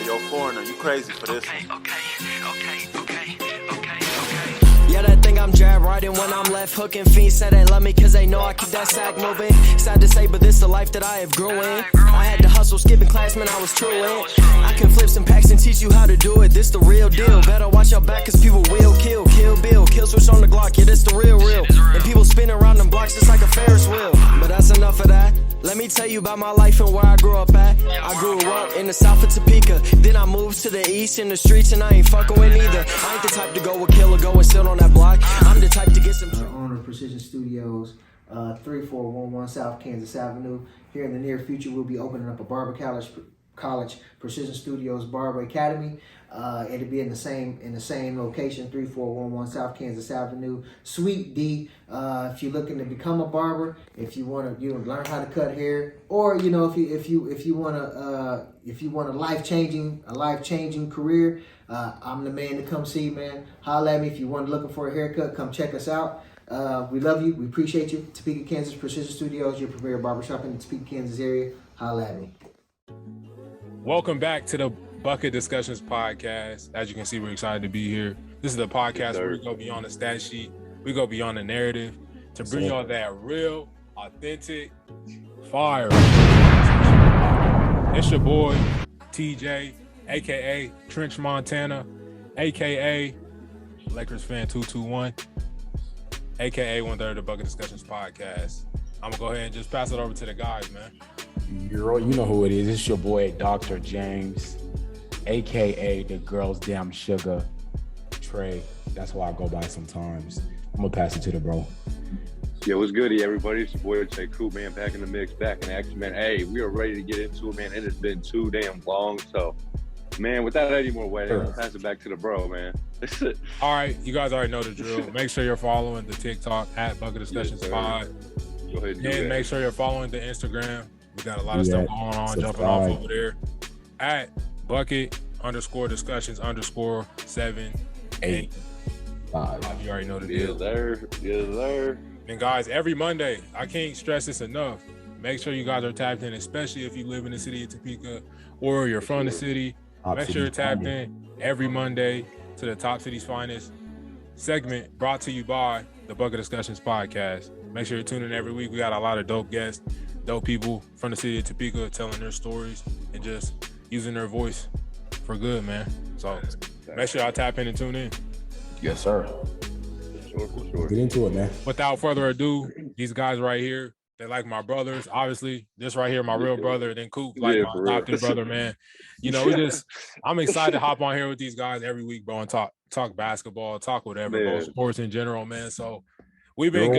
Hey, yo, foreigner, you crazy for this one. Yeah, they think I'm jab riding when I'm left hooking. Fiends say they love me cause they know I keep that sack moving. Sad to say, but this the life that I have grew in. I had to hustle, skipping class, man, I was true in. I can flip some packs and teach you how to do it. This the real deal. Better watch your back cause people will kill. Kill Bill, kill switch on the Glock. Yeah, this the real. And people spin around them blocks just like a Ferris wheel. But that's enough of that. Let me tell you about my life and where I grew up at. I grew up in the south of Topeka. Then I moved to the east in the streets and I ain't fucking with neither. I ain't the type to go with kill or go and sit on that block. I'm the type to get some... Owner of Precision Studios, 3411 South Kansas Avenue. Here in the near future, we'll be opening up a barber college Precision Studios Barber Academy. It'll be in the same location, 3411 South Kansas Avenue, Suite D. If you're looking to become a barber, if you want to learn how to cut hair, or if you want a life changing career, I'm the man to come see, man. Holla at me if you want looking for a haircut. Come check us out. We love you. We appreciate you. Topeka, Kansas Precision Studios, your premier barbershop in the Topeka, Kansas area. Holla at me. Welcome back to the Bucket Discussions podcast. As you can see, we're excited to be here. This is the podcast where we go beyond the stat sheet. We go beyond the narrative to bring y'all that real, authentic fire. It's your boy, TJ, a.k.a. Trench Montana, a.k.a. Lakers Fan 221, a.k.a. 1/3 of the Bucket Discussions podcast. I'm going to go ahead and just pass it over to the guys, man. You know who it is. It's your boy, Dr. James, a.k.a. the girl's damn sugar, Dray. That's why I go by sometimes. I'm going to pass it to the bro. Yo, what's goody, everybody? It's your boy, Jay Cool, man, back in the mix, back in action, man. Hey, we are ready to get into it, man. It has been too damn long. So, man, without any more waiting, I'll pass it back to the bro, man. All right, you guys already know the drill. Make sure you're following the TikTok at Bucket Discussions Pod. Go ahead and then make sure you're following the Instagram. We got a lot of stuff going on, jumping off over there at Bucket_discussions_785. You already know the deal. Yes, sir. And guys, every Monday, I can't stress this enough. Make sure you guys are tapped in, especially if you live in the city of Topeka or you're from the city. Make sure you're tapped in every Monday to the Top City's Finest segment brought to you by the Bucket Discussions podcast. Make sure you're tuning in every week. We got a lot of dope guests, dope people from the city of Topeka telling their stories and just using their voice for good, man. So make sure y'all tap in and tune in. Yes, sir. For sure. Get into it, man. Without further ado, these guys right here, they like my brothers. Obviously, this right here, my real brother. Then Coop, like my adopted brother, man. I'm excited to hop on here with these guys every week, bro, and talk basketball, talk whatever, bro, sports in general, man. So we've been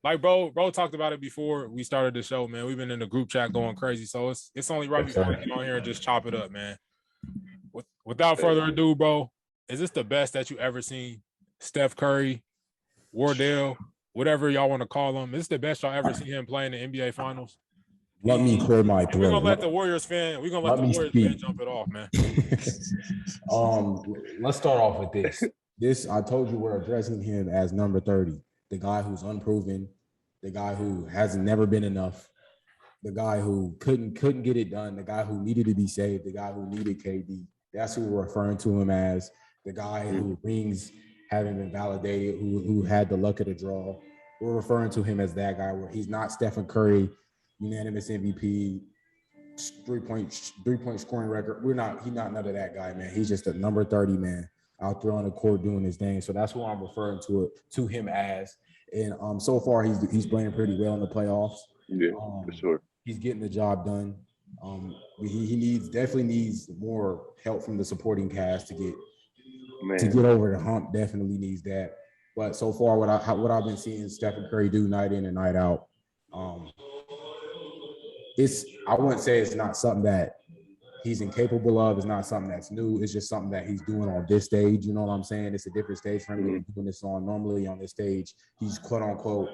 like bro talked about it before we started the show, man. We've been in the group chat going crazy. So it's only right before we get on here and just chop it up, man. Without further ado, bro, is this the best that you ever seen? Steph Curry, Wardell, whatever y'all want to call him. Is this the best y'all ever seen him play in the NBA Finals? Let me clear my throat. We're gonna let the Warriors fan jump it off, man. Let's start off with this. I told you we're addressing him as number 30, the guy who's unproven, the guy who hasn't never been enough, the guy who couldn't get it done, the guy who needed to be saved, the guy who needed KD. That's who we're referring to him as, the guy who rings haven't been validated, who had the luck of the draw. We're referring to him as that guy where he's not Stephen Curry, unanimous MVP, three-point scoring record. He's not none of that guy, man. He's just a number 30 man out there on the court doing his thing. So that's who I'm referring to him as. And so far he's playing pretty well in the playoffs. Yeah, for sure. He's getting the job done. He definitely needs more help from the supporting cast to get over the hump. Definitely needs that. But so far, what I've been seeing Stephen Curry do night in and night out, I wouldn't say it's not something that he's incapable of. It's not something that's new. It's just something that he's doing on this stage. You know what I'm saying? It's a different stage for him to be doing this on. Normally on this stage, he's quote unquote,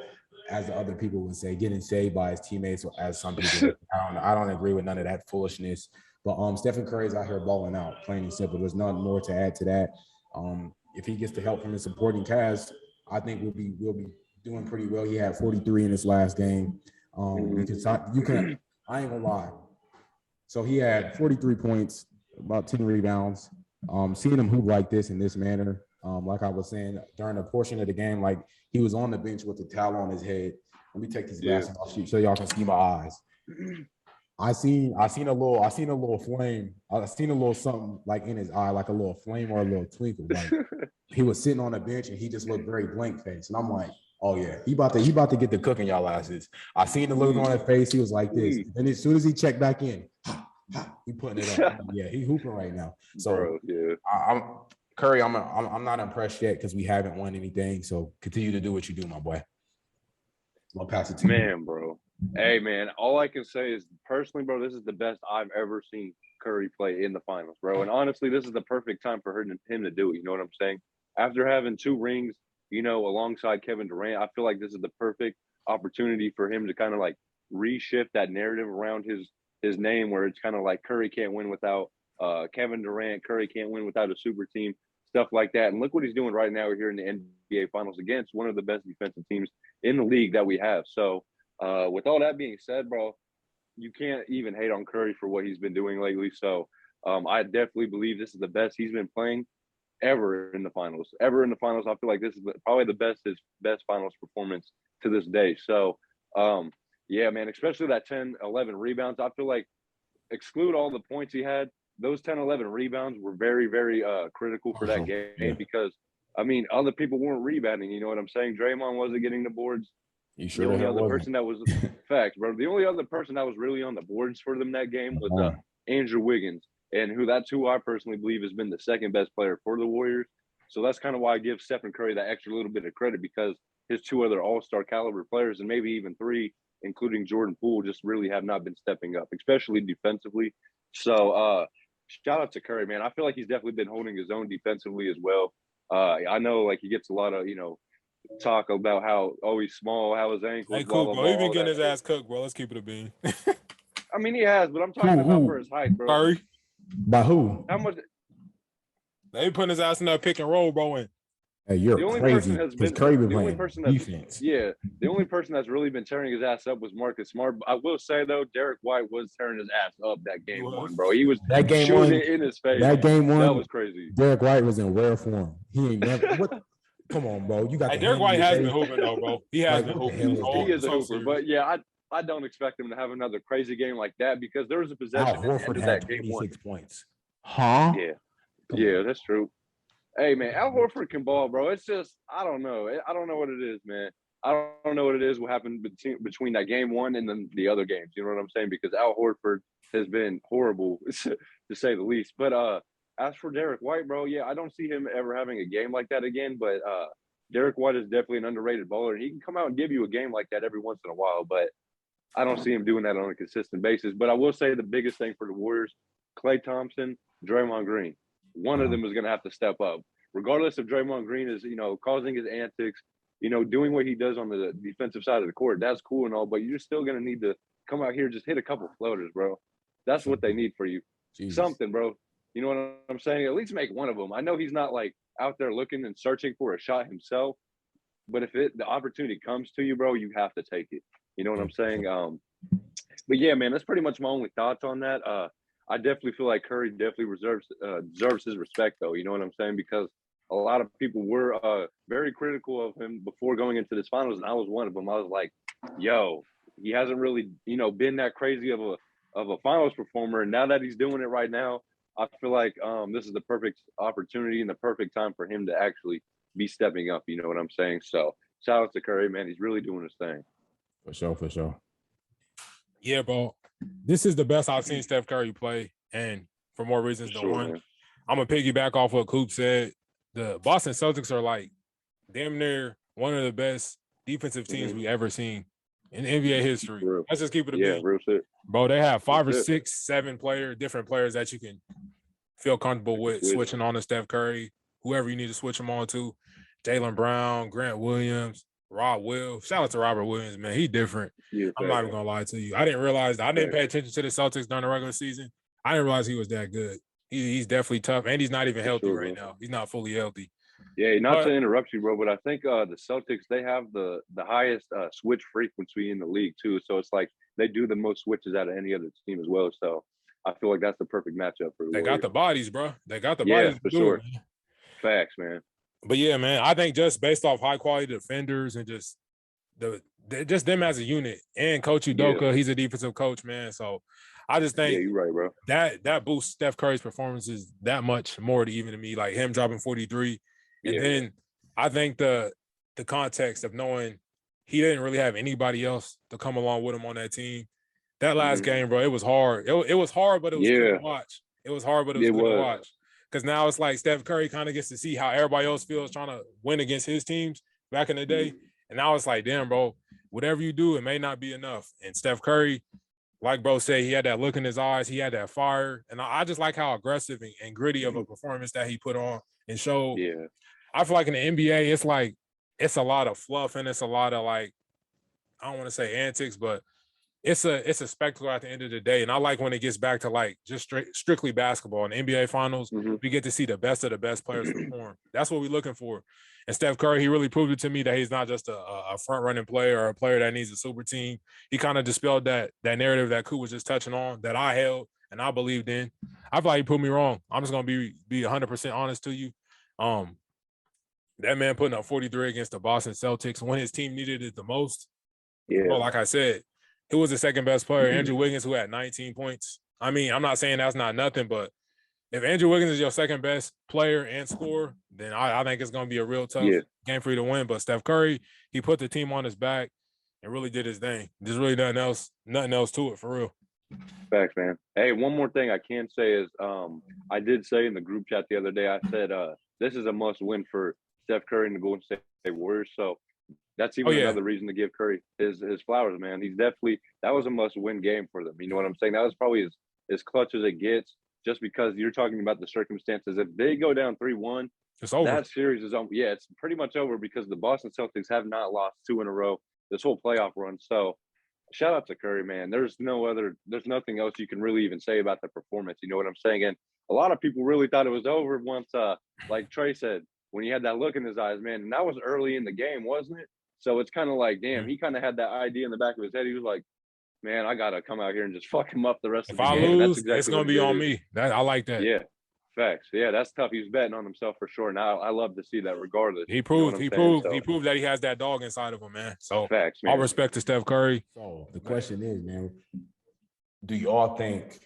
as the other people would say, getting saved by his teammates, or as some people. I don't agree with none of that foolishness. But Stephen Curry's out here balling out, plain and simple. There's nothing more to add to that. If he gets the help from his supporting cast, I think we'll be doing pretty well. He had 43 in his last game. I ain't gonna lie. So he had 43 points, about 10 rebounds. Seeing him hoop like this in this manner, like I was saying during a portion of the game, like he was on the bench with the towel on his head. Let me take these glasses off so y'all can see my eyes. I seen a little flame. I seen a little something like in his eye, like a little flame or a little twinkle. Like he was sitting on the bench and he just looked very blank faced. And I'm like, oh yeah, he about to get the cooking y'all asses. I seen the look on his face. He was like this. And as soon as he checked back in, he putting it up. Yeah, he hooping right now. So I'm Curry. I'm not impressed yet because we haven't won anything. So continue to do what you do, my boy. I'll pass it to you. Man, bro. Hey, man, all I can say is personally, bro, this is the best I've ever seen Curry play in the finals, bro. And honestly, this is the perfect time for him to do it. You know what I'm saying? After having 2 rings, you know, alongside Kevin Durant, I feel like this is the perfect opportunity for him to kind of like reshift that narrative around his name, where it's kind of like Curry can't win without Kevin Durant, Curry can't win without a super team, stuff like that. And look what he's doing right now here in the NBA Finals against one of the best defensive teams in the league that we have. So with all that being said, bro, you can't even hate on Curry for what he's been doing lately. So I definitely believe this is the best he's been playing ever in the finals. I feel like this is probably his best finals performance to this day. So yeah, man, especially that 10-11 rebounds. I feel like exclude all the points he had, those 10-11 rebounds were very, very critical for that game because, I mean, other people weren't rebounding. You know what I'm saying? Draymond wasn't getting the boards. Sure the only other person that was facts, bro. The only other person that was really on the boards for them that game was Andrew Wiggins, and that's who I personally believe has been the second best player for the Warriors. So that's kind of why I give Stephen Curry that extra little bit of credit, because his 2 other all-star caliber players, and maybe even 3, including Jordan Poole, just really have not been stepping up, especially defensively. So shout out to Curry, man. I feel like he's definitely been holding his own defensively as well. I know, like, he gets a lot of, talk about how he's small, how his ankles. Hey, cool, bro. He's been getting his ass cooked, bro. Let's keep it a bean. I mean, he has, but I'm talking about for his height, bro. Curry. By who? How much? They putting his ass in that pick and roll, bro. And hey, you're crazy. Curry been playing defense. Yeah, the only person that's really been tearing his ass up was Marcus Smart. I will say though, Derek White was tearing his ass up that game 1, bro. He was that game shooting 1 it in his face. That game 1, that was crazy. Derek White was in rare form. He ain't never. What? Come on, bro. You got. Hey, Derek White has been hooping though, bro. He has been hooping. He is a hooper, but yeah, I don't expect him to have another crazy game like that because there was a possession at the end of that game 1. 26 points. Huh? Yeah, that's true. Hey, man, Al Horford can ball, bro. It's just, I don't know. I don't know what it is, man. I don't know what it is, what happened between that game 1 and then the other games. You know what I'm saying? Because Al Horford has been horrible, to say the least. But as for Derek White, bro, yeah, I don't see him ever having a game like that again. But Derek White is definitely an underrated baller. He can come out and give you a game like that every once in a while. But I don't see him doing that on a consistent basis. But I will say the biggest thing for the Warriors, Klay Thompson, Draymond Green. One of them is going to have to step up. Regardless if Draymond Green is, causing his antics, doing what he does on the defensive side of the court, that's cool and all, but you're still going to need to come out here, just hit a couple floaters, bro. That's what they need for you. Jesus. Something, bro. You know what I'm saying? At least make one of them. I know he's not, like, out there looking and searching for a shot himself, but if the opportunity comes to you, bro, you have to take it. You know what I'm saying? But, yeah, man, that's pretty much my only thoughts on that. I definitely feel like Curry definitely deserves his respect, though. You know what I'm saying? Because a lot of people were very critical of him before going into this finals, and I was one of them. I was like, yo, he hasn't really, been that crazy of a finals performer. And now that he's doing it right now, I feel like this is the perfect opportunity and the perfect time for him to actually be stepping up. You know what I'm saying? So shout out to Curry, man. He's really doing his thing. For sure. Yeah, bro. This is the best I've seen Steph Curry play, and for more reasons than one. Man. I'm going to piggyback off what Coop said. The Boston Celtics are like damn near one of the best defensive teams we've ever seen in NBA history. Let's just keep it a bit. Real shit. Bro, they have 5 or 6, 7 different players that you can feel comfortable with switching on to Steph Curry, whoever you need to switch him on to. Jaylen Brown, Grant Williams, Rob Will. Shout out to Robert Williams, man. He different. Yeah, I'm not even going to lie to you. I didn't realize – I didn't pay attention to the Celtics during the regular season. I didn't realize he was that good. He's definitely tough, and he's not even healthy right now. He's not fully healthy. Yeah, not to interrupt you, bro, but I think the Celtics, they have the highest switch frequency in the league, too. So it's like they do the most switches out of any other team as well. So I feel like that's the perfect matchup for the They Warriors. got the bodies, bro. They got the Yeah, bodies for to do sure. it, man. Facts, man. But yeah, man, I think just based off high quality defenders and just just them as a unit, and Coach Udoka, he's a defensive coach, man. So I just think you're right, bro. that boosts Steph Curry's performances that much more to even to me, like him dropping 43. And then I think the context of knowing he didn't really have anybody else to come along with him on that team. That last game, bro, it was hard. It was hard, but it was good to watch. It was hard, but it was good to watch. Because now it's like Steph Curry kind of gets to see how everybody else feels trying to win against his teams back in the day. And now it's like, damn, bro, whatever you do, it may not be enough. And Steph Curry, like bro said, he had that look in his eyes. He had that fire. And I just like how aggressive and gritty of a performance that he put on and showed. Yeah. I feel like in the NBA, it's like it's a lot of fluff and it's a lot of like, I don't want to say antics, but it's a spectacle at the end of the day. And I like when it gets back to like just strictly basketball. In the NBA finals, we get to see the best of the best players perform. That's what we're looking for. And Steph Curry, he really proved it to me that he's not just a front-running player or a player that needs a super team. He kind of dispelled that narrative that Koo was just touching on that I held and I believed in. I feel like he proved me wrong. I'm just going to be 100% honest to you. That man putting up 43 against the Boston Celtics when his team needed it the most. Yeah. Well, like I said, who was the second best player? Andrew Wiggins, who had 19 points. I mean, I'm not saying that's not nothing, but if Andrew Wiggins is your second best player and scorer, then I think it's going to be a real tough game for you to win. But Steph Curry, he put the team on his back and really did his thing. There's really nothing else to it for real. Facts, man. Hey, one more thing I can say is I did say in the group chat the other day, I said this is a must win for Steph Curry and the Golden State Warriors. So that's even another reason to give Curry his flowers, man. He's definitely – that was a must-win game for them. You know what I'm saying? That was probably as clutch as it gets just because you're talking about the circumstances. If they go down 3-1, it's over. That series is over. Yeah, it's pretty much over because the Boston Celtics have not lost 2 in a row this whole playoff run. So shout out to Curry, man. There's nothing else you can really even say about the performance. You know what I'm saying? And a lot of people really thought it was over once, like Trey said, when he had that look in his eyes, man. And that was early in the game, wasn't it? So it's kind of like, damn, he kind of had that idea in the back of his head. He was like, man, I got to come out here and just fuck him up the rest of the game. If I lose, it's going to be on me. I like that. Yeah, facts. Yeah, that's tough. He was betting on himself for sure. And I love to see that regardless. He proved that he has that dog inside of him, man. So facts, man. All respect to Steph Curry. So the question is, man, do y'all think,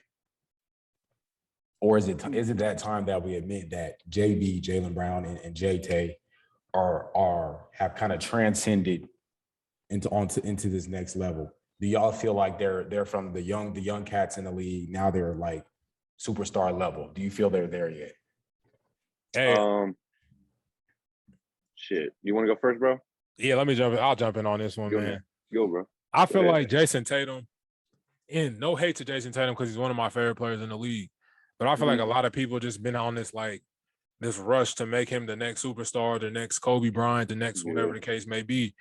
or is it that time that we admit that JB, Jaylen Brown, and J-Tay have kind of transcended into this next level? Do y'all feel like they're from the young cats in the league, now they're like superstar level? Do you feel they're there yet? Hey, shit. You want to go first, bro? Yeah, let me jump in. I'll jump in on this one, man. Go, bro. I feel like Jason Tatum, and no hate to Jason Tatum because he's one of my favorite players in the league, but I feel like a lot of people just been on this rush to make him the next superstar, the next Kobe Bryant, the next whatever the case may be.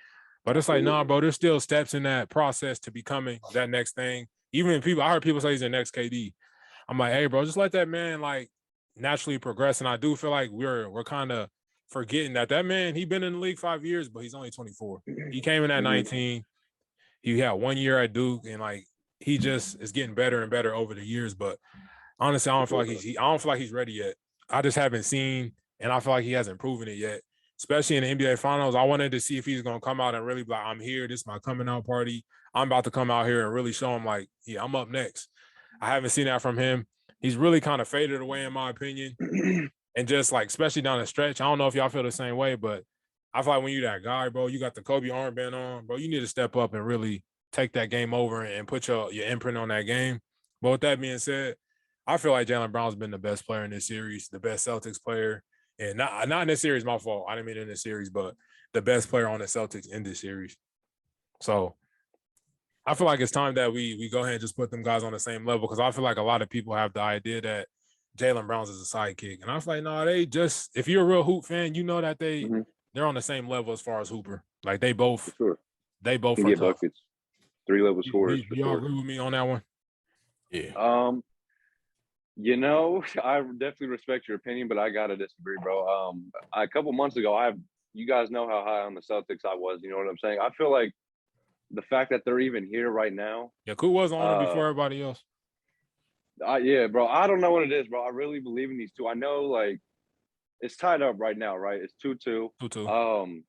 But it's like, nah, bro, there's still steps in that process to becoming that next thing. Even I heard people say he's the next KD. I'm like, hey, bro, just let that man like naturally progress. And I do feel like we're kind of forgetting that man, he been in the league 5 years, but he's only 24. He came in at 19. He had 1 year at Duke, and like he just is getting better and better over the years. But honestly, I don't feel like he's ready yet. I just haven't seen, and I feel like he hasn't proven it yet. Especially in the NBA Finals, I wanted to see if he's going to come out and really be like, I'm here. This is my coming out party. I'm about to come out here and really show him like, yeah, I'm up next. I haven't seen that from him. He's really kind of faded away, in my opinion. And just like, especially down the stretch, I don't know if y'all feel the same way, but I feel like when you're that guy, bro, you got the Kobe armband on, bro, you need to step up and really take that game over and put your imprint on that game. But with that being said, I feel like Jaylen Brown's been the best player in this series, the best Celtics player. And not in this series, my fault. I didn't mean in this series, but the best player on the Celtics in this series. So I feel like it's time that we go ahead and just put them guys on the same level, because I feel like a lot of people have the idea that Jaylen Brown's is a sidekick. And I feel like, no, they just – if you're a real hoop fan, you know that they're on the same level as far as Hooper. Like they both get are buckets. 3-level scorers. Y'all agree with me on that one? Yeah. You know, I definitely respect your opinion, but I gotta disagree, bro. A couple months ago, you guys know how high on the Celtics I was. You know what I'm saying? I feel like the fact that they're even here right now. Yeah, Koo was on it before everybody else. Yeah, bro. I don't know what it is, bro. I really believe in these two. I know, like, it's tied up right now, right? It's 2-2. 2-2.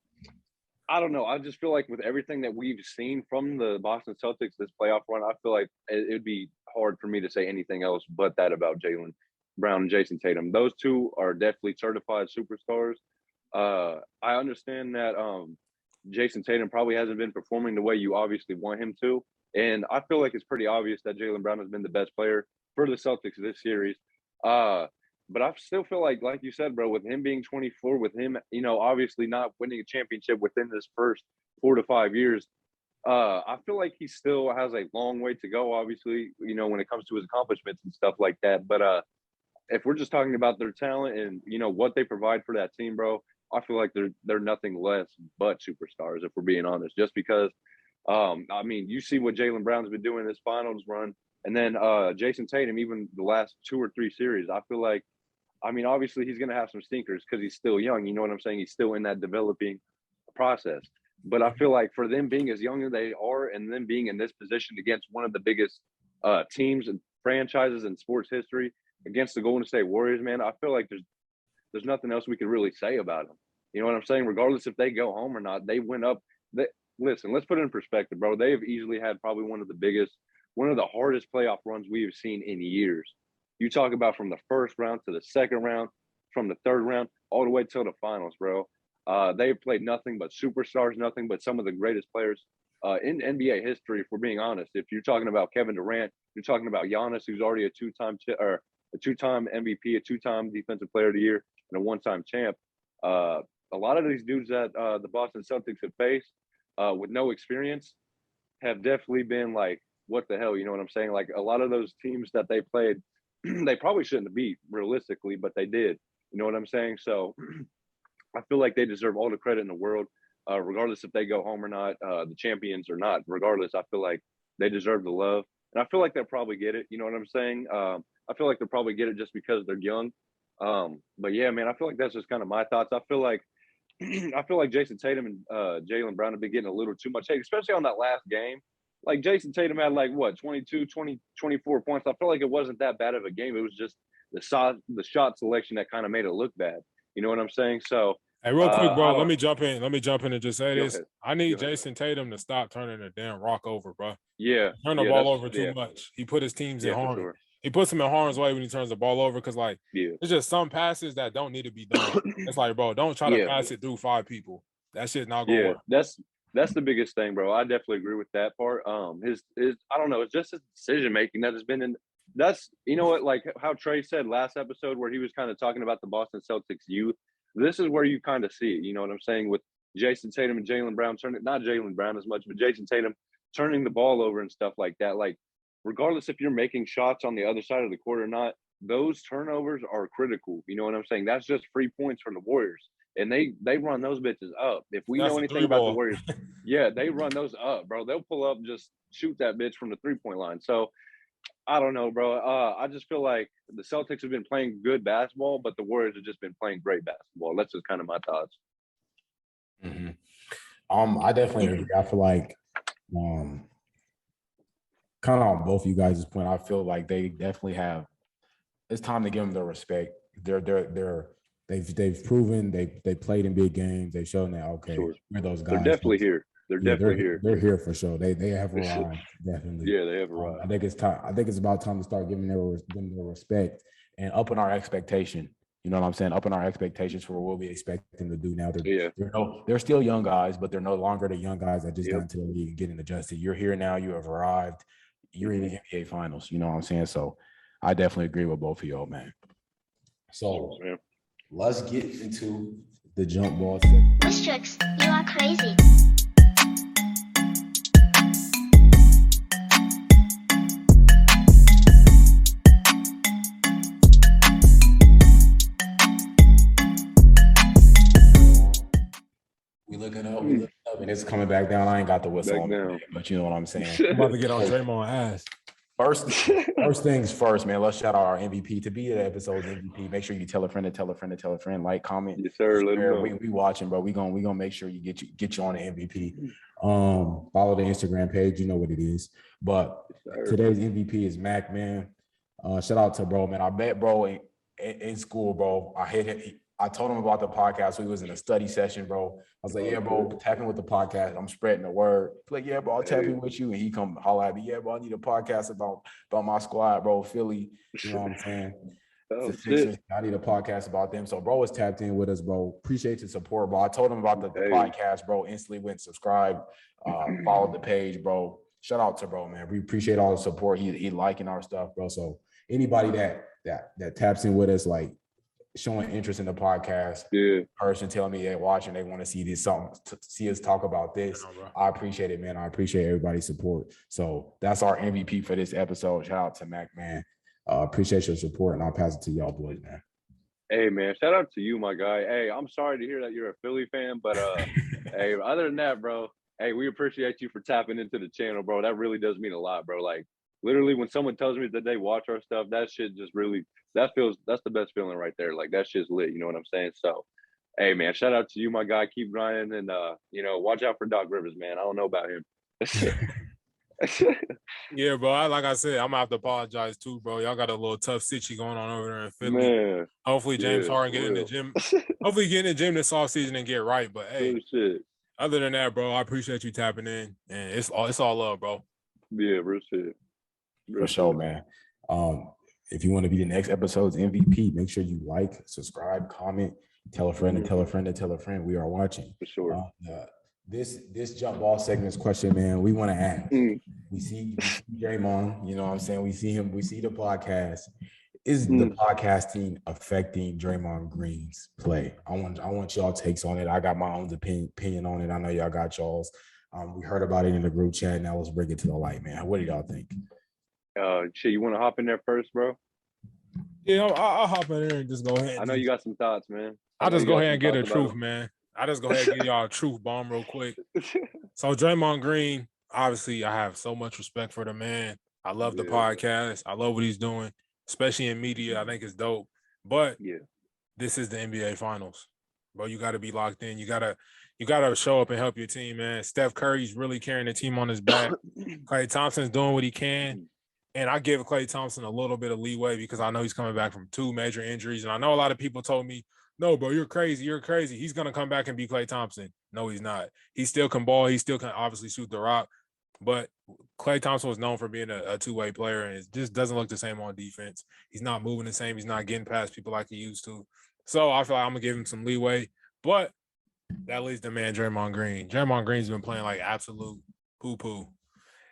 I don't know. I just feel like with everything that we've seen from the Boston Celtics this playoff run, I feel like it'd be hard for me to say anything else but that about Jaylen Brown and Jason Tatum. Those two are definitely certified superstars. I understand that Jason Tatum probably hasn't been performing the way you obviously want him to. And I feel like it's pretty obvious that Jaylen Brown has been the best player for the Celtics this series. But I still feel like you said, bro, with him being 24, with him, obviously not winning a championship within this first 4 to 5 years, I feel like he still has a long way to go, obviously, when it comes to his accomplishments and stuff like that. But if we're just talking about their talent and, what they provide for that team, bro, I feel like they're nothing less but superstars, if we're being honest, just because, you see what Jaylen Brown's been doing this finals run. And then Jason Tatum, even the last 2 or 3 series, I feel like, obviously he's going to have some stinkers because he's still young. You know what I'm saying? He's still in that developing process. But I feel like for them being as young as they are and them being in this position against one of the biggest teams and franchises in sports history against the Golden State Warriors, man, I feel like there's nothing else we can really say about them. You know what I'm saying? Regardless if they go home or not, they went up. Listen, let's put it in perspective, bro. They have easily had probably one of the hardest playoff runs we have seen in years. You talk about from the first round to the second round, from the third round, all the way till the finals, bro. They've played nothing but superstars, nothing but some of the greatest players in NBA history, if we're being honest. If you're talking about Kevin Durant, you're talking about Giannis, who's already a two-time MVP, a 2-time Defensive Player of the Year, and a 1-time champ. A lot of these dudes that the Boston Celtics have faced with no experience have definitely been like, what the hell, you know what I'm saying? Like a lot of those teams that they played, they probably shouldn't have beat realistically, but they did. You know what I'm saying? So I feel like they deserve all the credit in the world, regardless if they go home or not, the champions or not. Regardless, I feel like they deserve the love. And I feel like they'll probably get it. You know what I'm saying? I feel like they'll probably get it just because they're young. But yeah, man, I feel like that's just kind of my thoughts. I feel like Jason Tatum and Jaylen Brown have been getting a little too much hate, especially on that last game. Like Jason Tatum had 22, 20, 24 points. I feel like it wasn't that bad of a game. It was just the shot selection that kind of made it look bad. You know what I'm saying? So, hey, real quick, bro, let me jump in. Let me jump in and just say this. Ahead. I need Jason Tatum to stop turning the damn rock over, bro. Yeah. Turn the ball over too much. He put his teams in harm's way. He puts them in harm's way when he turns the ball over because, it's just some passes that don't need to be done. It's like, bro, don't try to pass it through 5 people. That shit's not going to work. That's the biggest thing, bro. I definitely agree with that part. His I don't know, it's just his decision making that has been in. That's, you know what, like how Trey said last episode where he was kind of talking about the Boston Celtics youth. This is where you kind of see it. You know what I'm saying, with Jason Tatum and Jaylen Brown not Jaylen Brown as much, but Jason Tatum turning the ball over and stuff like that. Like, regardless if you're making shots on the other side of the court or not, those turnovers are critical. You know what I'm saying? That's just free points from the Warriors. And they run those bitches up. If we know anything about the Warriors, yeah, they run those up, bro. They'll pull up, just shoot that bitch from the 3-point line. So, I don't know, bro. I just feel like the Celtics have been playing good basketball, but the Warriors have just been playing great basketball. That's just kind of my thoughts. Mm-hmm. I definitely agree. I feel like kind of on both of you guys' point, I feel like they definitely have. It's time to give them their respect. They've proven they played in big games. They've shown that we're those guys. They're definitely here. They're definitely here. They're here for sure. They have arrived, definitely. Yeah, they have arrived. I think it's time. I think it's about time to start giving them their respect and upping our expectation. You know what I'm saying? Upping our expectations for what we'll be expecting to do now. They're still young guys, but they're no longer the young guys that just got into the league and getting adjusted. You're here now. You have arrived. You're in the NBA Finals. You know what I'm saying? So I definitely agree with both of y'all, man. So let's get into the jump ball segment. Asterix, you are crazy. We looking up, and it's coming back down. I ain't got the whistle on me, but you know what I'm saying. I'm about to get on Draymond ass. First things first, man. Let's shout out our MVP. To be the episode's MVP, make sure you tell a friend to tell a friend to tell a friend. Like, comment. Yes, sir. We watching, bro. We gonna make sure you get you on the MVP. Follow the Instagram page. You know what it is. But today's MVP is Mack, man. Shout out to bro, man. I met bro in school, bro. I told him about the podcast. We was in a study session, bro. I was like, yeah, bro, tapping with the podcast. I'm spreading the word. He's like, yeah, bro, I'll tap in with you. And he come holler at me, yeah, bro, I need a podcast about my squad, bro, Philly. You know what I'm saying? I need a podcast about them. So bro was tapped in with us, bro. Appreciate the support, bro. I told him about the podcast, bro. Instantly went subscribe, followed the page, bro. Shout out to bro, man. We appreciate all the support. He liking our stuff, bro. So anybody that taps in with us, like showing interest in the podcast, person telling me they're watching, they want to see this something, to see us talk about this. I appreciate it, man. I appreciate everybody's support. So that's our MVP for this episode. Shout out to Mack, man. Appreciate your support, and I'll pass it to y'all boys, man. Hey, man, shout out to you, my guy. Hey, I'm sorry to hear that you're a Philly fan, but hey, other than that, bro, hey, we appreciate you for tapping into the channel, bro. That really does mean a lot, bro. Like, literally, when someone tells me that they watch our stuff, that shit just really, that's the best feeling right there. Like, that shit's lit, you know what I'm saying? So, hey, man, shout out to you, my guy. Keep grinding, and, watch out for Doc Rivers, man. I don't know about him. Yeah, bro. Like I said, I'm gonna have to apologize too, bro. Y'all got a little tough situation going on over there in Philly. Man, hopefully James Harden get in the gym. Hopefully get in the gym this offseason and get right. But hey, other than that, bro, I appreciate you tapping in, and it's all love, bro. Yeah, real shit. For sure, man. If you want to be the next episode's MVP, make sure you like, subscribe, comment, tell a friend, and tell a friend, and tell a friend. We are watching. For sure. This jump ball segment's question, man, we want to ask. We see Draymond, you know what I'm saying? We see him, we see the podcast. Is the podcast team affecting Draymond Green's play? I want y'all takes on it. I got my own opinion on it. I know y'all got y'all's. We heard about it in the group chat. Now let's bring it to the light, man. What do y'all think? Shit, you want to hop in there first, bro? Yeah, I'll hop in there and just go ahead. I know you got some thoughts, man. I'll just go ahead and get the truth, man. I just go ahead and give y'all a truth bomb real quick. So Draymond Green, obviously, I have so much respect for the man. I love the podcast. I love what he's doing, especially in media. I think it's dope. But this is the NBA Finals, bro. You got to be locked in. You gotta show up and help your team, man. Steph Curry's really carrying the team on his back. Klay Thompson's doing what he can. And I give Klay Thompson a little bit of leeway because I know he's coming back from 2 major injuries. And I know a lot of people told me, no, bro, you're crazy. You're crazy. He's going to come back and be Klay Thompson. No, he's not. He still can ball. He still can obviously shoot the rock. But Klay Thompson was known for being a two-way player, and it just doesn't look the same on defense. He's not moving the same. He's not getting past people like he used to. So I feel like I'm going to give him some leeway. But that leads to man Draymond Green. Draymond Green's been playing like absolute poo-poo.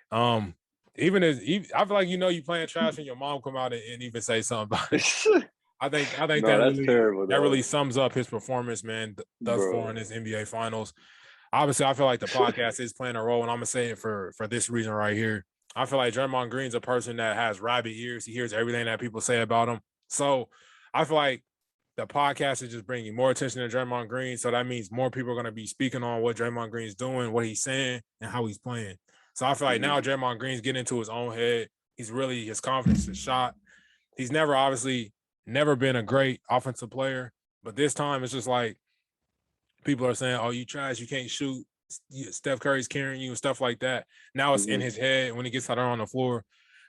I feel like you playing trash and your mom come out and even say something about it. I think that really sums up his performance, man, thus far in this NBA Finals. Obviously, I feel like the podcast is playing a role, and I'm gonna say it for this reason right here. I feel like Draymond Green's a person that has rabbit ears. He hears everything that people say about him. So I feel like the podcast is just bringing more attention to Draymond Green. So that means more people are going to be speaking on what Draymond Green's doing, what he's saying, and how he's playing. So I feel like now Draymond Green's getting into his own head. His confidence is shot. He's never been a great offensive player, but this time it's just like people are saying, oh, you trash, you can't shoot, Steph Curry's carrying you and stuff like that. Now it's in his head when he gets out there on the floor.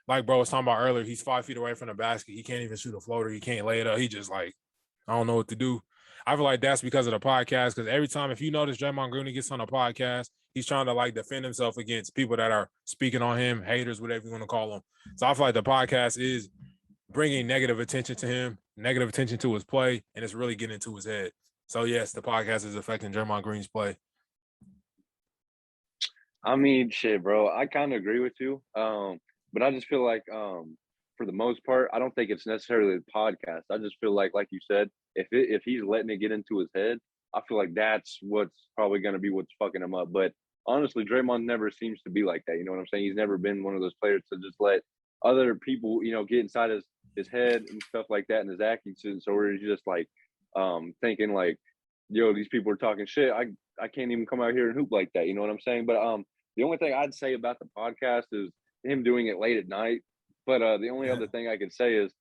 Like bro was talking about earlier, he's 5 feet away from the basket. He can't even shoot a floater. He can't lay it up. He just like, I don't know what to do. I feel like that's because of the podcast, because every time, if you notice Draymond Green gets on a podcast, he's trying to like defend himself against people that are speaking on him, haters, whatever you want to call them. So I feel like the podcast is bringing negative attention to him, negative attention to his play, and it's really getting into his head. So yes, the podcast is affecting Draymond Green's play. I mean, shit, bro. I kind of agree with you, but I just feel like for the most part, I don't think it's necessarily the podcast. I just feel like you said, if he's letting it get into his head, I feel like that's what's probably going to be what's fucking him up. But honestly, Draymond never seems to be like that. You know what I'm saying? He's never been one of those players to just let other people, get inside his head and stuff like that and his acting. So where he's just like thinking like, yo, these people are talking shit. I can't even come out here and hoop like that. You know what I'm saying? But the only thing I'd say about the podcast is him doing it late at night. But the only other thing I could say is,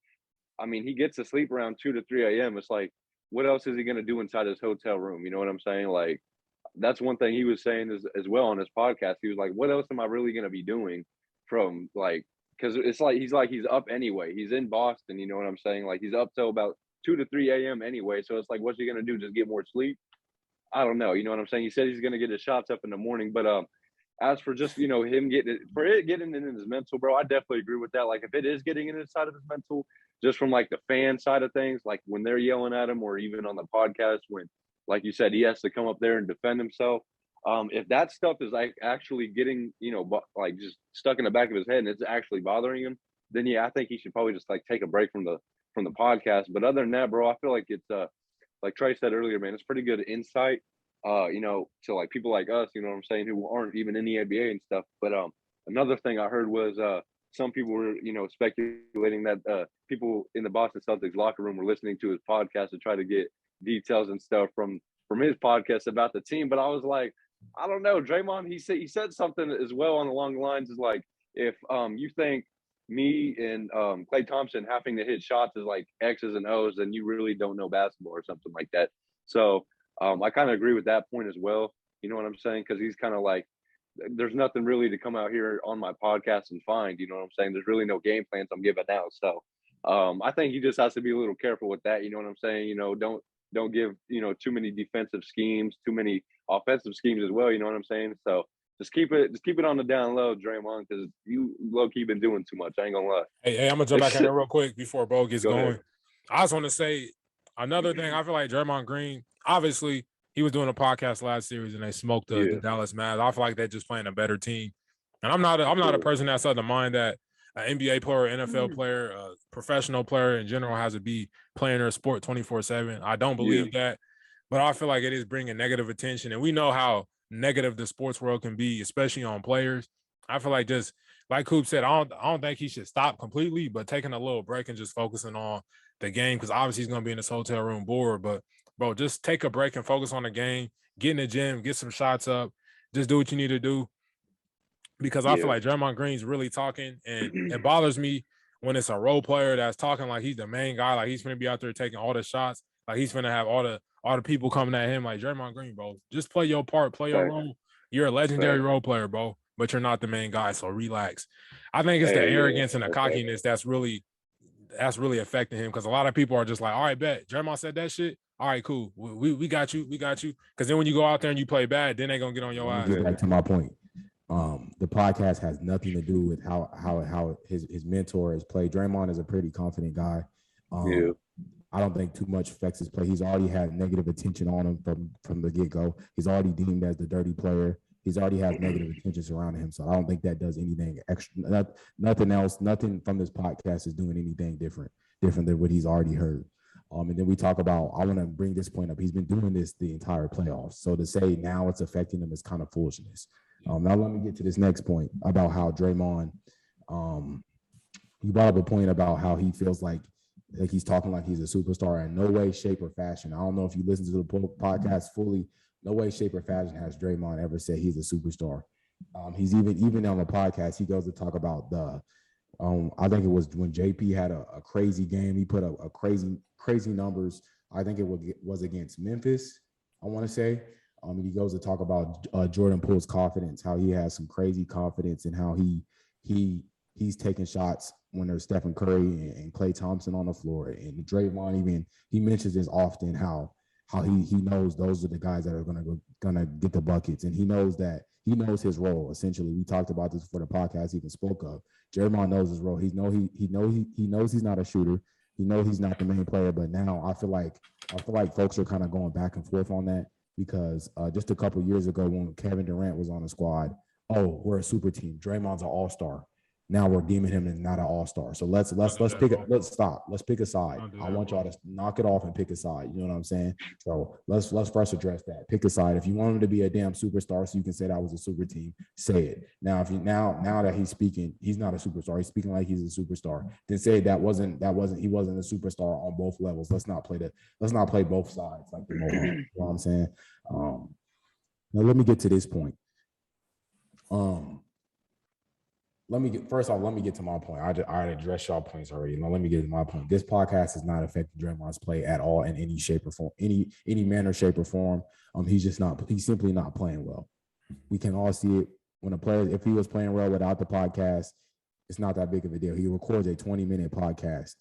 I mean, he gets to sleep around 2 to 3 a.m. It's like, what else is he going to do inside his hotel room? You know what I'm saying? Like, that's one thing he was saying as well on his podcast. He was like, what else am I really going to be doing from, like, because it's like he's up anyway. He's in Boston, you know what I'm saying? Like he's up till about 2 to 3 a.m. anyway. So it's like, what's he gonna do? Just get more sleep? I don't know. You know what I'm saying? He said he's gonna get his shots up in the morning, but as for just him getting in his mental, bro, I definitely agree with that. Like if it is getting in inside of his mental, just from like the fan side of things, like when they're yelling at him, or even on the podcast when, like you said, he has to come up there and defend himself. If that stuff is like actually getting, like just stuck in the back of his head and it's actually bothering him, then yeah, I think he should probably just like take a break from the podcast. But other than that, bro, I feel like it's like Trey said earlier, man, it's pretty good insight, to like people like us, you know what I'm saying, who aren't even in the NBA and stuff. But another thing I heard was some people were, speculating that people in the Boston Celtics locker room were listening to his podcast to try to get details and stuff from his podcast about the team. But I was like, I don't know, Draymond, he said something as well along the lines is like, if you think me and Klay Thompson having to hit shots is like X's and O's, then you really don't know basketball or something like that. So I kind of agree with that point as well. You know what I'm saying? Because he's kind of like, there's nothing really to come out here on my podcast and find. You know what I'm saying? There's really no game plans I'm giving out. So I think he just has to be a little careful with that. You know what I'm saying? Don't give too many defensive schemes, too many offensive schemes as well. You know what I'm saying? So just keep it on the down low, Draymond, because you low-key been doing too much. I ain't gonna lie. Hey, I'm gonna jump back in there real quick before Bo gets going. Ahead. I just want to say another thing. I feel like Draymond Green, obviously, he was doing a podcast last series and they smoked the Dallas Mavs. I feel like they're just playing a better team. And I'm not a person that's of the mind that an NBA player, NFL player, a professional player in general has to be playing their sport 24/7. I don't believe that, but I feel like it is bringing negative attention. And we know how negative the sports world can be, especially on players. I feel like just like Coop said, I don't think he should stop completely, but taking a little break and just focusing on the game, because obviously he's going to be in his hotel room bored. But, bro, just take a break and focus on the game, get in the gym, get some shots up, just do what you need to do. Because I feel like Draymond Green's really talking, and it bothers me when it's a role player that's talking like he's the main guy, like he's going to be out there taking all the shots, like he's going to have all the people coming at him. Like, Draymond Green, bro, just play your part, play your role. You're a legendary role player, bro, but you're not the main guy, so relax. I think it's the arrogance and the cockiness that's really affecting him, because a lot of people are just like, all right, bet, Draymond said that shit. All right, cool. We got you. Because then when you go out there and you play bad, then they're going to get on your ass. Get back to my point. The podcast has nothing to do with how his mentor has played. Draymond is a pretty confident guy. I don't think too much affects his play. He's already had negative attention on him from the get-go. He's already deemed as the dirty player. He's already had negative attention surrounding him. So I don't think that does anything extra. Nothing else, nothing from this podcast is doing anything different than what he's already heard. And then we talk about, I want to bring this point up. He's been doing this the entire playoffs. So to say now it's affecting him is kind of foolishness. Now let me get to this next point about how Draymond, he brought up a point about how he feels like he's talking like he's a superstar in no way, shape, or fashion. I don't know if you listen to the podcast fully. No way, shape, or fashion has Draymond ever said he's a superstar. He's even on the podcast, he goes to talk about I think it was when JP had a crazy game. He put a crazy numbers. I think it was against Memphis, I want to say. He goes to talk about Jordan Poole's confidence, how he has some crazy confidence, and how he's taking shots when there's Steph Curry and Klay Thompson on the floor. And Draymond he mentions this often, how he knows those are the guys that are gonna get the buckets, and he knows his role. Essentially, we talked about this before the podcast even spoke of. Draymond knows his role. He knows he's not a shooter. He knows he's not the main player. But now I feel like folks are kind of going back and forth on that, because just a couple years ago when Kevin Durant was on the squad, we're a super team. Draymond's an all-star. Now we're deeming him as not an all-star. So let's stop. Let's pick a side. I want y'all to knock it off and pick a side. You know what I'm saying? So let's first address that. Pick a side. If you want him to be a damn superstar, so you can say that was a super team, say it. Now if you now that he's speaking, he's not a superstar. He's speaking like he's a superstar. Then say he wasn't a superstar on both levels. Let's not play both sides like the Mohawk. You know what I'm saying? Now let me get to this point. Let me get to my point. I addressed y'all points already. Now let me get to my point. This podcast is not affecting Draymond's play at all in any shape or form, any manner, shape, or form. He's simply not playing well. We can all see it when a player, if he was playing well without the podcast, It's not that big of a deal. He records a 20-minute podcast.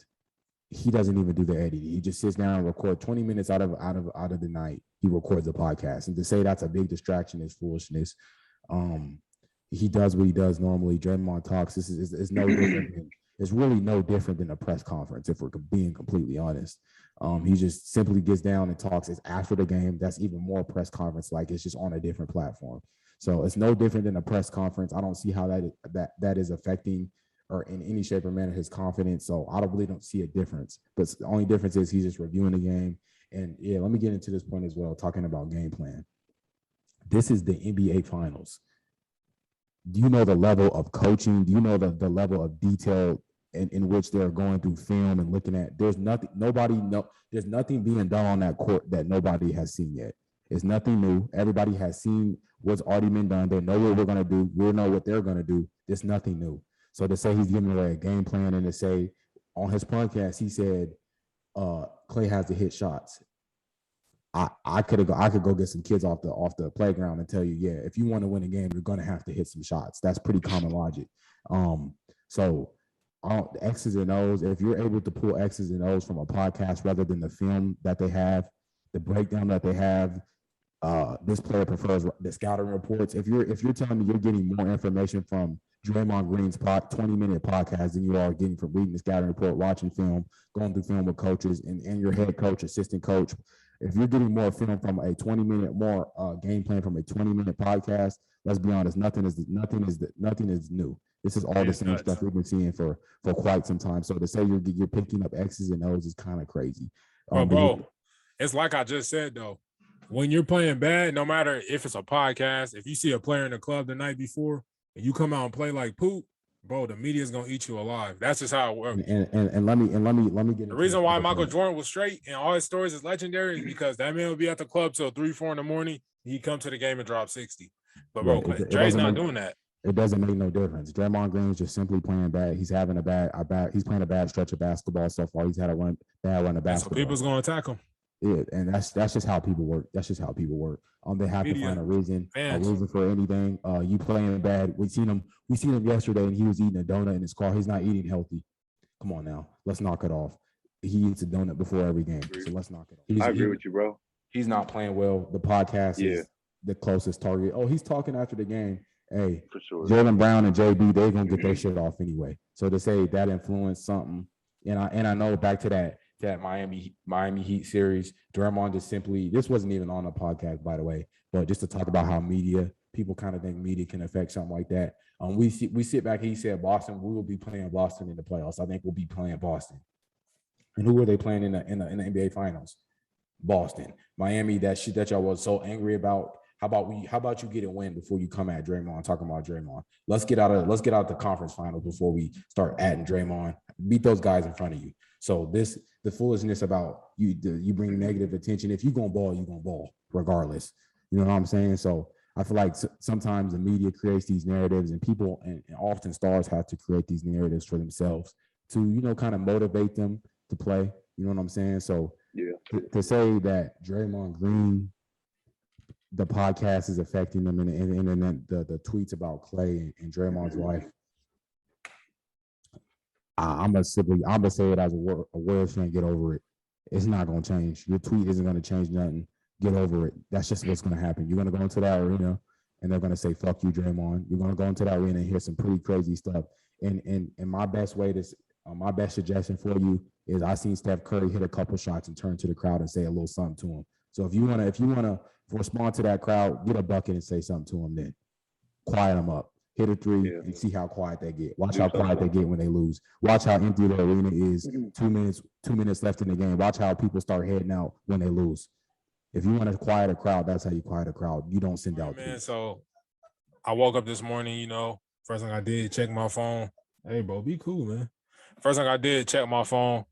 He doesn't even do the editing. He just sits down and records 20 minutes out of the night. He records a podcast. And to say that's a big distraction is foolishness. He does what he does normally. Draymond talks. This is no different than, it's really no different than a press conference, if we're being completely honest. He just simply gets down and talks. It's after the game. That's even more press conference like. It's just on a different platform. So it's no different than a press conference. I don't see how that is affecting or in any shape or manner his confidence. So I really don't see a difference. But the only difference is he's just reviewing the game. And yeah, let me get into this point as well, talking about game plan. This is the NBA Finals. Do you know the level of coaching? Do you know the level of detail in which they're going through film and looking at? There's nothing being done on that court that nobody has seen yet. It's nothing new. Everybody has seen what's already been done. They know what we're going to do. We know what they're going to do. There's nothing new. So to say he's giving away a game plan and to say on his podcast, he said Clay has to hit shots. I could go get some kids off the playground and tell you, yeah, if you want to win a game, you're going to have to hit some shots. That's pretty common logic. So the X's and O's, if you're able to pull X's and O's from a podcast rather than the film that they have, the breakdown that they have, this player prefers the scouting reports. If you're telling me you're getting more information from Draymond Green's 20-minute podcast than you are getting from reading the scouting report, watching film, going through film with coaches and your head coach, assistant coach, if you're getting more film from a 20-minute more game plan from a 20-minute podcast, let's be honest, nothing is new. This is all the same stuff we've been seeing for quite some time. So to say you're picking up X's and O's is kind of crazy. Bro, it's like I just said though. When you're playing bad, no matter if it's a podcast, if you see a player in the club the night before and you come out and play like poop, bro, the media's gonna eat you alive. That's just how it works. And let me get the reason why Michael Jordan was straight and all his stories is legendary is because that man would be at the club till 3-4 in the morning. He'd come to the game and drop 60. But bro, Dray's not doing that. It doesn't make no difference. Draymond Green is just simply playing bad. He's having he's playing a bad stretch of basketball so far. He's had a bad run of basketball. So people's gonna attack him. Yeah, and that's just how people work. That's just how people work. They have to find a reason for anything. You playing bad. We seen him yesterday, and he was eating a donut in his car. He's not eating healthy. Come on now, let's knock it off. He eats a donut before every game, so let's knock it off. I agree with you, bro. He's not playing well. The podcast is the closest target. Oh, he's talking after the game. Hey, for sure. Jaylen Brown and JB, they're gonna get their shit off anyway. So to say that influenced something, and I know back to that Miami Heat series, Draymond just simply, this wasn't even on the podcast, by the way, but just to talk about how people kind of think media can affect something like that. We sit back and he said Boston, we will be playing Boston in the playoffs. I think we'll be playing Boston. And who were they playing in the NBA Finals? Boston. Miami, that shit that y'all was so angry about. How about you get a win before you come at Draymond, talking about Draymond? Let's get out the conference finals before we start adding Draymond. Beat those guys in front of you. So the foolishness about you bring negative attention. If you're gonna ball, you're gonna ball regardless. You know what I'm saying? So I feel like sometimes the media creates these narratives, and people and often stars have to create these narratives for themselves to kind of motivate them to play. You know what I'm saying? So to say that Draymond Green, the podcast is affecting them, and then the tweets about Clay and Draymond's wife. I'm gonna say it as a word fan. Get over it. It's not gonna change. Your tweet isn't gonna change nothing. Get over it. That's just what's gonna happen. You're gonna go into that arena, and they're gonna say "fuck you, Draymond." You're gonna go into that arena and hear some pretty crazy stuff. And my best suggestion for you is I seen Steph Curry hit a couple shots and turn to the crowd and say a little something to him. So if you wanna respond to that crowd, get a bucket and say something to them. Then quiet them up. Hit a three and see how quiet they get. Watch how quiet they get when they lose. Watch how empty the arena is. 2 minutes left in the game. Watch how people start heading out when they lose. If you want to quiet a crowd, that's how you quiet a crowd. You don't send out. Man, so I woke up this morning, first thing I did, check my phone. Hey, bro, be cool, man. First thing I did, check my phone,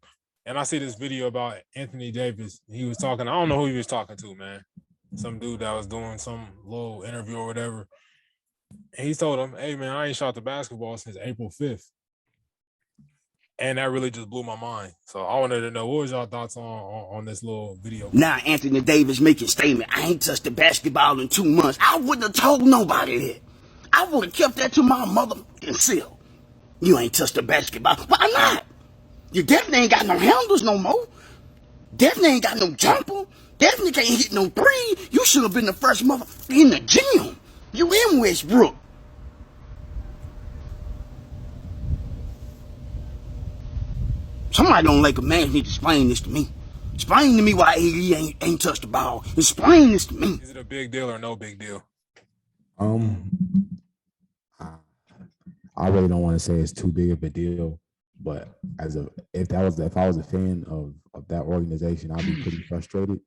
and I see this video about Anthony Davis. He was talking. I don't know who he was talking to, man. Some dude that was doing some little interview or whatever. And he told him, hey, man, I ain't shot the basketball since April 5th. And that really just blew my mind. So I wanted to know, what was y'all thoughts on this little video? Now Anthony Davis making statement, I ain't touched the basketball in 2 months. I wouldn't have told nobody that. I would have kept that to my mother and self. You ain't touched the basketball. Why not? You definitely ain't got no handles no more. Definitely ain't got no jumper. Definitely can't hit no three. You should have been the first motherfucker in the gym. You in Westbrook. Somebody don't like a man need to explain this to me. Explain to me why he ain't touched the ball. Explain this to me. Is it a big deal or no big deal? I really don't want to say it's too big of a deal, but if I was a fan of that organization, I'd be pretty frustrated.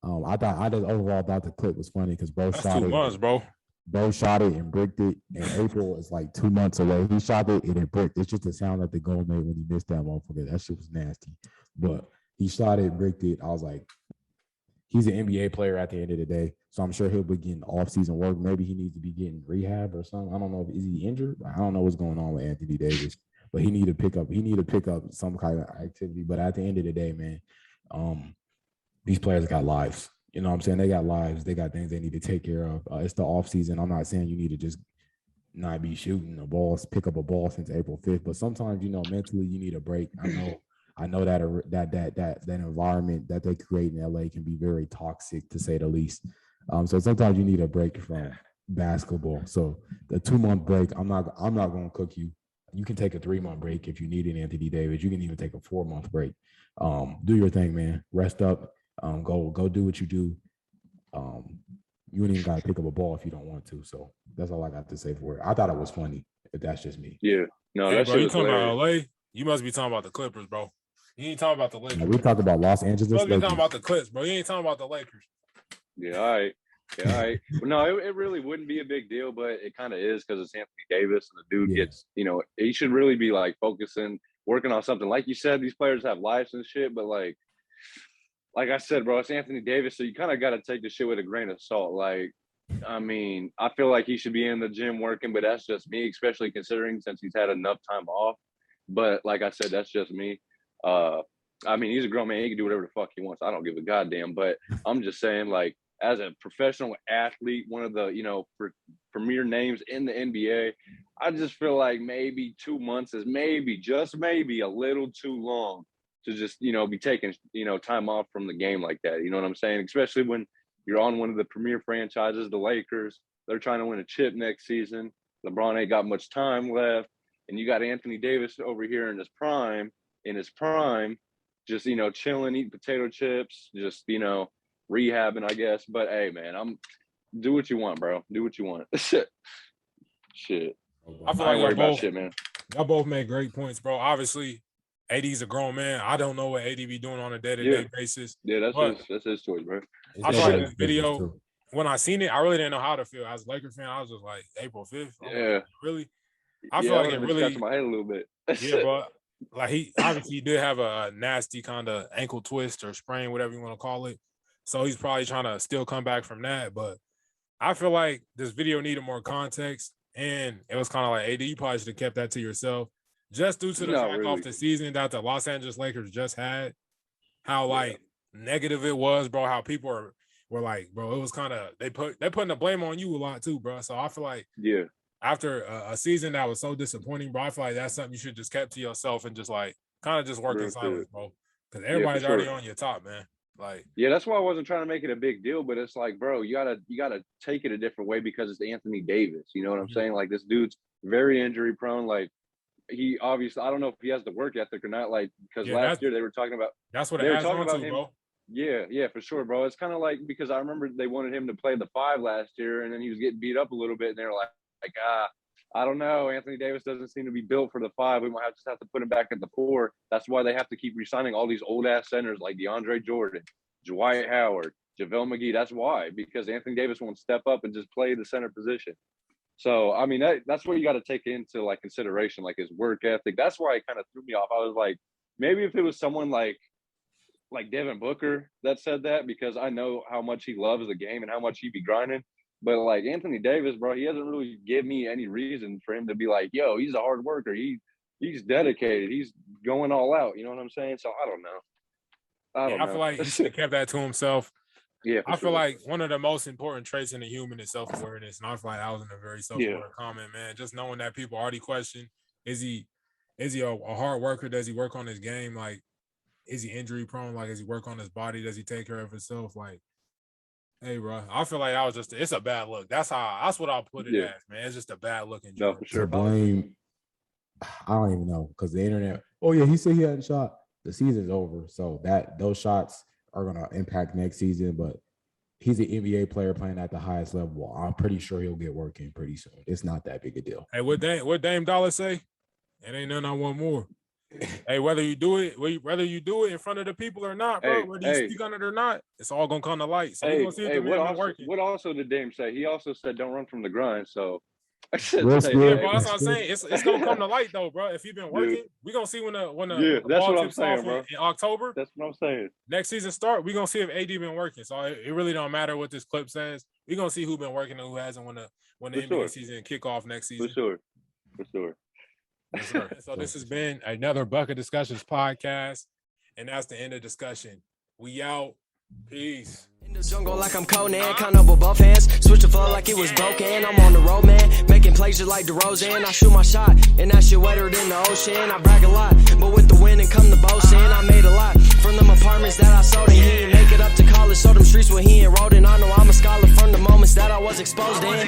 I just overall thought the clip was funny because bro That's shot 2 it. months, bro. Bro shot it and bricked it, and April is like 2 months away. He shot it and it bricked. It's just the sound that the goal made when he missed that motherfucker. That shit was nasty. But he shot it, bricked it. I was like, he's an NBA player at the end of the day, so I'm sure he'll be getting off-season work. Maybe he needs to be getting rehab or something. I don't know. Is he injured? I don't know what's going on with Anthony Davis, but he need to pick up some kind of activity. But at the end of the day, man, these players got lives. You know what I'm saying? They got lives. They got things they need to take care of. It's the off-season. I'm not saying you need to just not be shooting the balls, pick up a ball since April 5th, but sometimes, mentally you need a break. I know that environment that they create in LA can be very toxic, to say the least. So sometimes you need a break from basketball. So the 2-month break, I'm not going to cook you. You can take a 3-month break if you need it, Anthony Davis. You can even take a 4-month break. Do your thing, man. Rest up. Go do what you do. You ain't even got to pick up a ball if you don't want to. So that's all I got to say for it. I thought it was funny, if that's just me. Yeah. No, Hey, that bro, shit you was talking hilarious. about LA? You must be talking about the Clippers, bro. You ain't talking about the Lakers. Now, we talked about Los Angeles. You must be Lakers. talking about the Clips, bro. You ain't talking about the Lakers. Yeah, all right. Yeah, all right. But no, it really wouldn't be a big deal, but it kind of is because it's Anthony Davis, and the dude gets, he should really be like focusing, working on something. Like you said, these players have lives and shit, but like I said, bro, it's Anthony Davis, so you kind of got to take the shit with a grain of salt. Like, I mean, I feel like he should be in the gym working, but that's just me, especially considering since he's had enough time off. But like I said, that's just me. I mean, he's a grown man. He can do whatever the fuck he wants. I don't give a goddamn. But I'm just saying, like, as a professional athlete, one of the, premier names in the NBA, I just feel like maybe 2 months is just maybe a little too long to just, be taking, time off from the game like that. You know what I'm saying? Especially when you're on one of the premier franchises, the Lakers. They're trying to win a chip next season. LeBron ain't got much time left. And you got Anthony Davis over here in his prime, just, chilling, eating potato chips, just, rehabbing, I guess. But hey, man, do what you want, bro. Do what you want. Shit. I feel I ain't worried like about shit, man. Y'all both made great points, bro. Obviously, AD's a grown man. I don't know what AD be doing on a day-to-day basis. Yeah, that's his choice, bro. I feel like this video, when I seen it, I really didn't know how to feel. As a Lakers fan, I was just like, April 5th? Like, really? I feel like it really scratching my head a little bit. Yeah, but like he obviously did have a nasty kind of ankle twist or sprain, whatever you want to call it. So he's probably trying to still come back from that. But I feel like this video needed more context, and it was kind of like, AD, you probably should have kept that to yourself, just due to the fact off the season that the Los Angeles Lakers just had, how like negative it was, bro. How people were like, bro, it was kind of they putting the blame on you a lot too, bro. So I feel like after a season that was so disappointing, bro, I feel like that's something you should just kept to yourself and just like kind of just work in silence, bro. Because everybody's already on your top, man. Like, that's why I wasn't trying to make it a big deal, but it's like, bro, you gotta take it a different way because it's Anthony Davis. You know what I'm saying? Like, this dude's very injury prone. Like, he obviously, I don't know if he has the work ethic or not. Like, because last year they were talking about that's what they it were has talking on about to, him. Bro. Yeah, for sure, bro. It's kind of like, because I remember they wanted him to play the 5 last year, and then he was getting beat up a little bit, and they were like I don't know. Anthony Davis doesn't seem to be built for the 5. We might just have to put him back at the 4. That's why they have to keep re-signing all these old-ass centers like DeAndre Jordan, Dwight Howard, JaVale McGee. That's why, because Anthony Davis won't step up and just play the center position. So, I mean, that's what you got to take into, like, consideration, like, his work ethic. That's why it kind of threw me off. I was like, maybe if it was someone like Devin Booker that said that, because I know how much he loves the game and how much he be grinding. But like Anthony Davis, bro, he hasn't really given me any reason for him to be like, yo, he's a hard worker. He's dedicated. He's going all out. You know what I'm saying? So I don't know. I feel like he should have kept that to himself. Yeah, I feel like one of the most important traits in a human is self-awareness. And I feel like I was in a very self-aware comment, man. Just knowing that people already question Is he a hard worker? Does he work on his game? Like, is he injury prone? Like, does he work on his body? Does he take care of himself? Like, hey, bro, I feel like it's a bad look. That's what I'll put it as, man. It's just a bad look in general. No, for sure. Blame, I don't even know, because the internet, oh yeah, he said he hadn't shot. The season's over, so those shots are gonna impact next season. But he's an NBA player playing at the highest level. I'm pretty sure he'll get working pretty soon. It's not that big a deal. Hey, what Dame Dollar say? It ain't nothing I want more. Hey, whether you do it in front of the people or not, bro, whether you speak on it or not, it's all gonna come to light. So we're gonna see if the man working. What also did Dame say? He also said, "Don't run from the grind." So, bro, that's what I'm saying. It's gonna come to light though, bro. If you've been working, we're gonna see when the that's ball what I'm tips saying, off bro. In October. That's what I'm saying. Next season start, we're gonna see if AD been working. So it really don't matter what this clip says. We're gonna see who been working and who hasn't when the NBA season kick off next season. For sure. Yes, sir. So this has been another Bucket Discussions podcast, and that's the end of discussion. We out. Peace. In the jungle like I'm Conan, kind of with both hands. Switch the flow like it was broken. I'm on the road, man. Making plays just like DeRozan. I shoot my shot, and that shit wetter than the ocean. I brag a lot, but with the wind and come the boast in. I made a lot from them apartments that I sold, and he didn't make it up to college. So them streets where he enrolled in. I know I'm a scholar from the moments that I was exposed in.